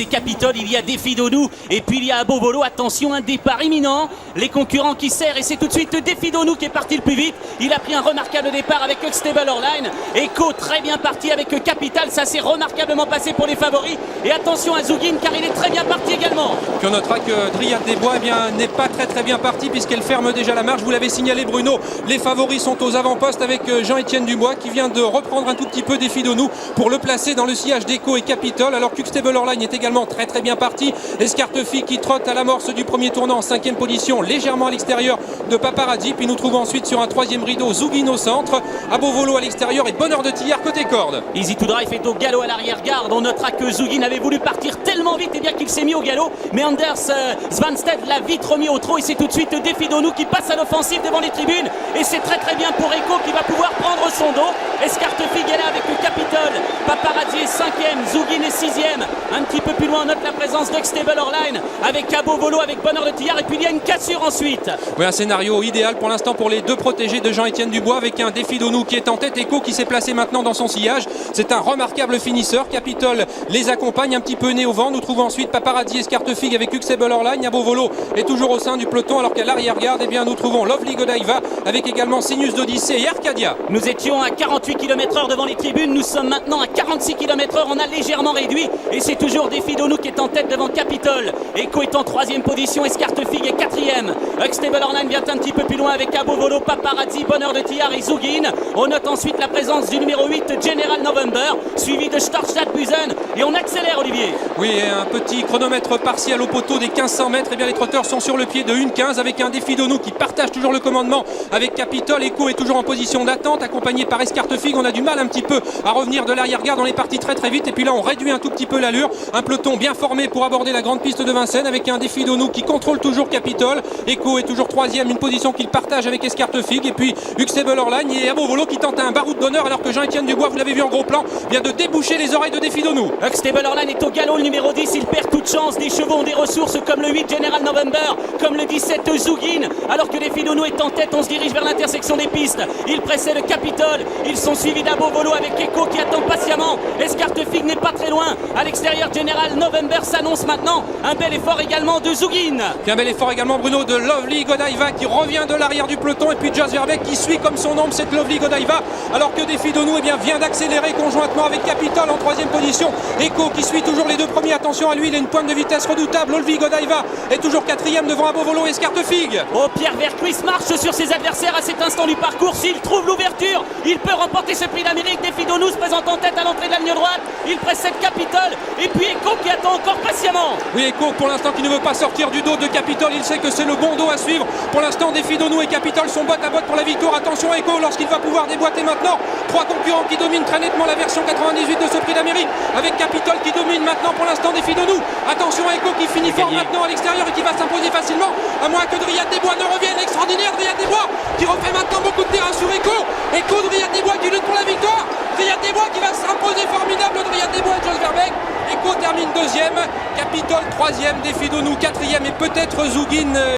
Capitole, il y a Défi Donou et puis il y a Abovolo. Attention, un départ imminent, les concurrents qui serrent et c'est tout de suite Défi Donou qui est parti le plus vite. Il a pris un remarquable départ avec Huxtable Airlines. Echo très bien parti avec Capital, ça s'est remarquablement passé pour les favoris. Et attention à Zougine car il est très bien parti également. Puis on notera que Dryade des Bois n'est pas très bien parti puisqu'elle ferme déjà la marche. Vous l'avez signalé Bruno, les favoris sont aux avant-postes avec Jean-Étienne Dubois qui vient de reprendre un tout petit peu Défi Donou pour le placer dans le sillage d'Echo et Capitol, alors qu'Huxtable Airlines est également très bien parti. Escartefi qui trotte à l'amorce du premier tournant en 5e position, légèrement à l'extérieur de Paparazzi. Puis nous trouvons ensuite sur un 3e rideau Zougine au centre, Abovolo à l'extérieur et Bonheur de Tillard côté corde. Easy to Drive est au galop à l'arrière-garde. On notera que Zougine avait voulu partir tellement vite et bien qu'il s'est mis au galop. Mais Anders Svanstedt l'a vite remis au trot et c'est tout de suite Défi Donou qui passe à l'offensive devant les tribunes. Et c'est très bien pour Echo qui va pouvoir prendre son dos. Escartefi est là avec le Capitol. Paparazzi est 5e, Zougine est 6e. Un petit peu plus loin, on note la présence d'Huxtable Airlines avec Abovolo, avec Bonheur de Tillard. Et puis il y a une cassure ensuite. Oui, un scénario idéal pour l'instant pour les deux protégés de Jean-Étienne Dubois avec un Défi Donou qui est en tête. Echo qui s'est placé maintenant dans son sillage. C'est un remarquable finisseur. Capitol les accompagne un petit peu nez au vent. Nous trouvons ensuite Paparazzi et Escartefi avec Huxtable Airlines. Abovolo est toujours au sein du peloton alors qu'à l'arrière-garde, nous trouvons Lovely Godiva avec également Sinus d'Odyssée et Arcadia. Nous étions à 48 km/h devant les tribunes. Nous sommes maintenant à 46 km/h. On a légèrement réduit et c'est toujours Défi Donou qui est en tête devant Capitol. Echo est en 3e position, Escartefi est 4e. Huxtable Airlines vient un petit peu plus loin avec Abovolo, Paparazzi, Bonheur de Tillard et Zougine. On note ensuite la présence du numéro 8, General November, suivi de Storstad-Busen. Et on accélère, Olivier. Oui, un petit chronomètre partiel au poteau des 1500 mètres. Et bien les trotteurs sont sur le pied de 1:15 avec un Défi Donou qui partage toujours le commandement avec Capitol. Echo est toujours en position d'attente, accompagné par Escartefi. On a du mal un petit peu à revenir de l'arrière-garde. On est parti très vite. Et puis là, on réduit un tout petit peu l'allure. Un peloton bien formé pour aborder la grande piste de Vincennes avec un Défi Donou qui contrôle toujours Capitol. Echo est toujours 3e, une position qu'il partage avec Escartefi. Et puis Huxtable Airlines et Abovolo qui tente un baroud d'honneur alors que Jean-Étienne Dubois, vous l'avez vu en gros plan, vient de déboucher les oreilles de Défi Donou. Huxtable Airlines est au galop, le numéro 10. Il perd toute chance. Des chevaux ont des ressources comme le 8 General November, comme le 17 Zougine. Alors que Défi Donou est en tête, on se dirige vers l'intersection des pistes. Il précède Capitol. Ils sont suivis d'Abovolo avec Echo qui attend patiemment. Escartefi n'est pas très loin. À l'extérieur, General November s'annonce maintenant. Un bel effort également de Zougine. Un bel effort également, Bruno, de Lovely Godiva qui revient de l'arrière du peloton. Et puis Jos Verbeek qui suit comme son ombre cette Lovely Godiva. Alors que Défi Donou vient d'accélérer conjointement avec Capitol en 3e position. Echo qui suit toujours les deux premiers. Attention à lui, il a une pointe de vitesse redoutable. Lovely Godiva est toujours 4e devant Abovolo et Escartefi. Oh, Pierre Vercuis marche sur ses adversaires à cet instant du parcours. S'il trouve l'ouverture, il peut remporter ce prix d'Amérique. Défi Donou se présente en tête à l'entrée de la ligne droite. Il précède Capitol. Et puis Echo qui attend encore patiemment. Oui, Echo pour l'instant qui ne veut pas sortir du dos de Capitol. Il sait que c'est le bon dos à suivre. Pour l'instant, Défi Donou et Capitol sont botte à botte pour la victoire. Attention Echo lorsqu'il va pouvoir déboîter maintenant. Trois concurrents qui dominent très nettement la version 98 de ce prix d'Amérique. Avec Capitol qui domine maintenant pour l'instant Défi Donou. Attention à Echo qui finit fort maintenant à l'extérieur et qui va s'imposer facilement. À moins que Dryade des Bois ne revienne. L'extraordinaire Dryade des Bois qui refait maintenant beaucoup de terrain sur Echo. Echo, Dryade des Bois qui lutte pour la victoire. Dryade des Bois qui va s'imposer formidable. Dryade des Bois et Jos Verbeek. Echo termine 2e. Capitol 3e. Défi Donou 4e et peut-être Zougine